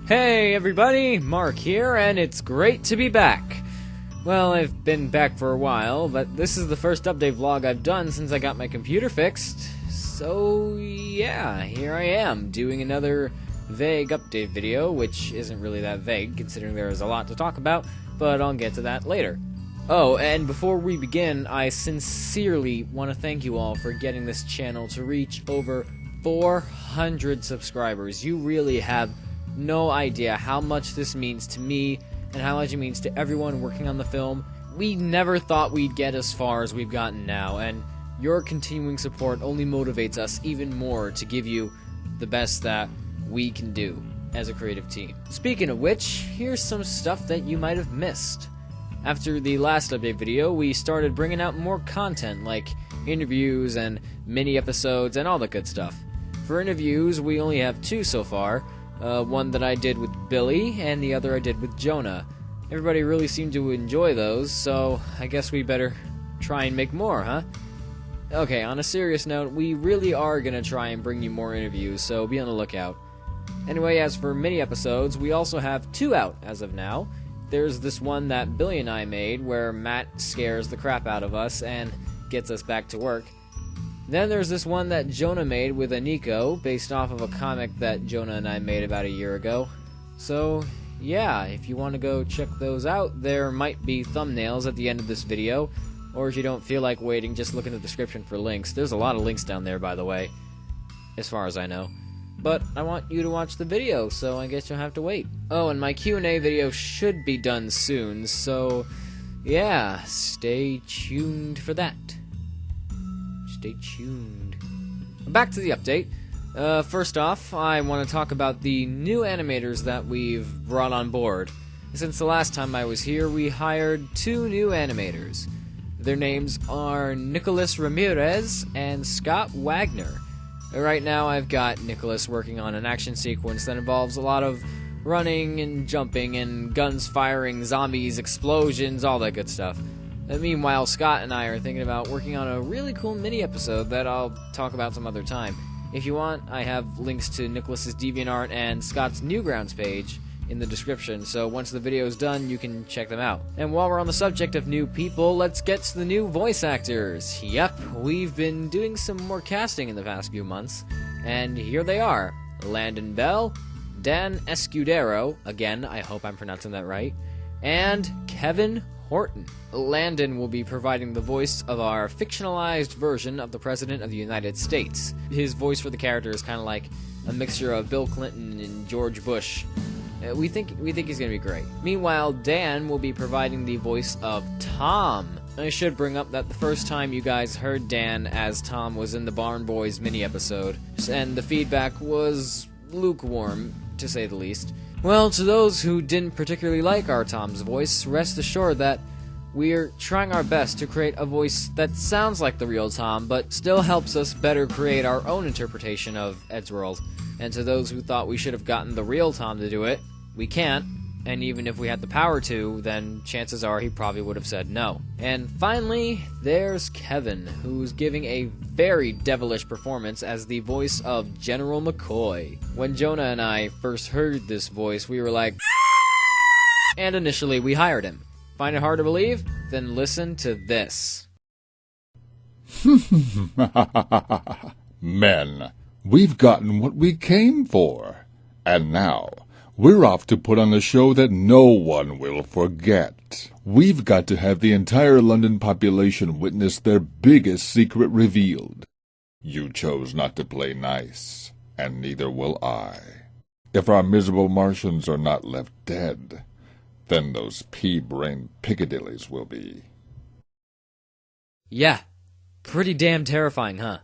Hey everybody, Mark here, and it's great to be back. Well, I've been back for a while, but this is the first update vlog I've done since I got my computer fixed. So yeah, here I am, doing another vague update video, which isn't really that vague, considering there is a lot to talk about, but I'll get to that later. Oh, and before we begin, I sincerely want to thank you all for getting this channel to reach over 400 subscribers. You really have no idea how much this means to me and how much it means to everyone working on the film. We never thought we'd get as far as we've gotten now, and your continuing support only motivates us even more to give you the best that we can do as a creative team. Speaking of which, here's some stuff that you might have missed. After the last update video, we started bringing out more content like interviews and mini episodes and all the good stuff. For interviews, we only have 2 so far. One that I did with Billy, and the other I did with Jonah. Everybody really seemed to enjoy those, so I guess we better try and make more, huh? Okay, on a serious note, we really are gonna try and bring you more interviews, so be on the lookout. Anyway, as for mini episodes, we also have 2 out as of now. There's this one that Billy and I made, where Matt scares the crap out of us and gets us back to work. Then there's this one that Jonah made with Aniko, based off of a comic that Jonah and I made about a year ago. So, yeah, if you want to go check those out, there might be thumbnails at the end of this video, or if you don't feel like waiting, just look in the description for links. There's a lot of links down there, by the way, as far as I know. But I want you to watch the video, so I guess you'll have to wait. Oh, and my Q&A video should be done soon, so yeah, stay tuned for that. Stay tuned. Back to the update. First off, I want to talk about the new animators that we've brought on board. Since the last time I was here, we hired 2 new animators. Their names are Nicholas Ramirez and Scott Wagner. Right now I've got Nicholas working on an action sequence that involves a lot of running and jumping and guns firing, zombies, explosions, all that good stuff. And meanwhile, Scott and I are thinking about working on a really cool mini-episode that I'll talk about some other time. If you want, I have links to Nicholas's DeviantArt and Scott's Newgrounds page in the description, so once the video is done, you can check them out. And while we're on the subject of new people, let's get to the new voice actors. Yep, we've been doing some more casting in the past few months, and here they are. Landon Bell, Dan Escudero, again, I hope I'm pronouncing that right, and Kevin Horton. Landon will be providing the voice of our fictionalized version of the President of the United States. His voice for the character is kind of like a mixture of Bill Clinton and George Bush. We think he's going to be great. Meanwhile, Dan will be providing the voice of Tom. I should bring up that the first time you guys heard Dan as Tom was in the Barn Boys mini-episode, and the feedback was lukewarm, to say the least. Well, to those who didn't particularly like our Tom's voice, rest assured that we're trying our best to create a voice that sounds like the real Tom, but still helps us better create our own interpretation of Eddsworld. And to those who thought we should have gotten the real Tom to do it, we can't, and even if we had the power to, then chances are he probably would have said no. And finally, there's Kevin, who's giving a very devilish performance as the voice of General McCoy. When Jonah and I first heard this voice, we were like, and initially we hired him. Find it hard to believe? Then listen to this. Men, we've gotten what we came for. And now, we're off to put on a show that no one will forget. We've got to have the entire London population witness their biggest secret revealed. You chose not to play nice, and neither will I. If our miserable Martians are not left dead, then those pea-brained Piccadillys will be. Yeah, pretty damn terrifying, huh?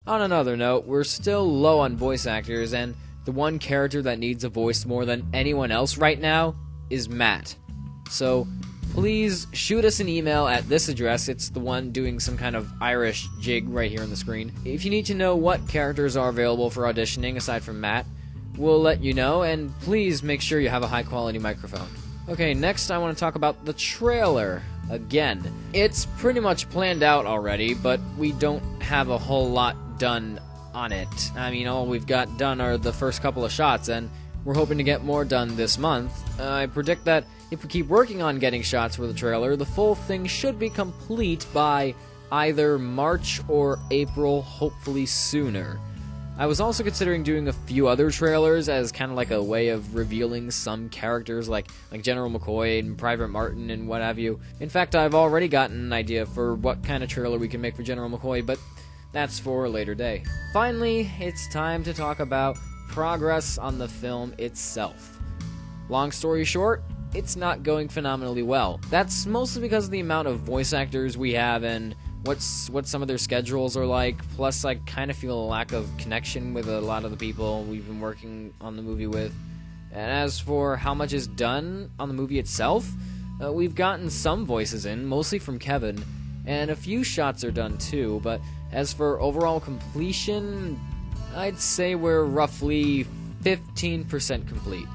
On another note, we're still low on voice actors, and the one character that needs a voice more than anyone else right now is Matt. So please shoot us an email at this address. It's the one doing some kind of Irish jig right here on the screen. If you need to know what characters are available for auditioning aside from Matt, we'll let you know, and please make sure you have a high-quality microphone. Okay, next I want to talk about the trailer. Again, it's pretty much planned out already, but we don't have a whole lot done on it. I mean, all we've got done are the first couple of shots, and we're hoping to get more done this month. I predict that if we keep working on getting shots for the trailer, the full thing should be complete by either March or April, hopefully sooner. I was also considering doing a few other trailers as kind of like a way of revealing some characters like General McCoy and Private Martin and what have you. In fact, I've already gotten an idea for what kind of trailer we can make for General McCoy, but that's for a later day. Finally, it's time to talk about progress on the film itself. Long story short, it's not going phenomenally well. That's mostly because of the amount of voice actors we have and what some of their schedules are like, plus I kind of feel a lack of connection with a lot of the people we've been working on the movie with. And as for how much is done on the movie itself, we've gotten some voices in, mostly from Kevin, and a few shots are done too, but as for overall completion, I'd say we're roughly 15% complete.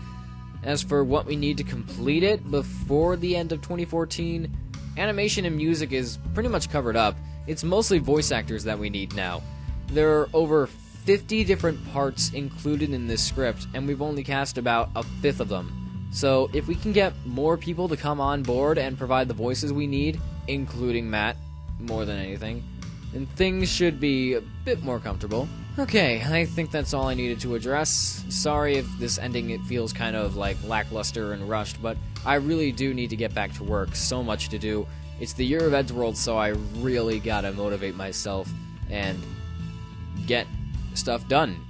As for what we need to complete it before the end of 2014, animation and music is pretty much covered up. It's mostly voice actors that we need now. There are over 50 different parts included in this script, and we've only cast about a fifth of them. So if we can get more people to come on board and provide the voices we need, including Matt, more than anything, then things should be a bit more comfortable. Okay, I think that's all I needed to address. Sorry if this ending it feels kind of like lackluster and rushed, but I really do need to get back to work. So much to do. It's the year of Eddsworld, so I really gotta motivate myself and get stuff done.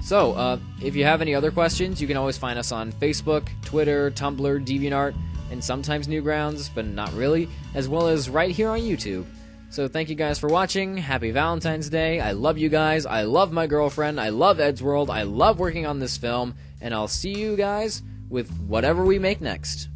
So, if you have any other questions, you can always find us on Facebook, Twitter, Tumblr, DeviantArt, and sometimes Newgrounds, but not really, as well as right here on YouTube. So thank you guys for watching. Happy Valentine's Day. I love you guys. I love my girlfriend. I love Eddsworld. I love working on this film. And I'll see you guys with whatever we make next.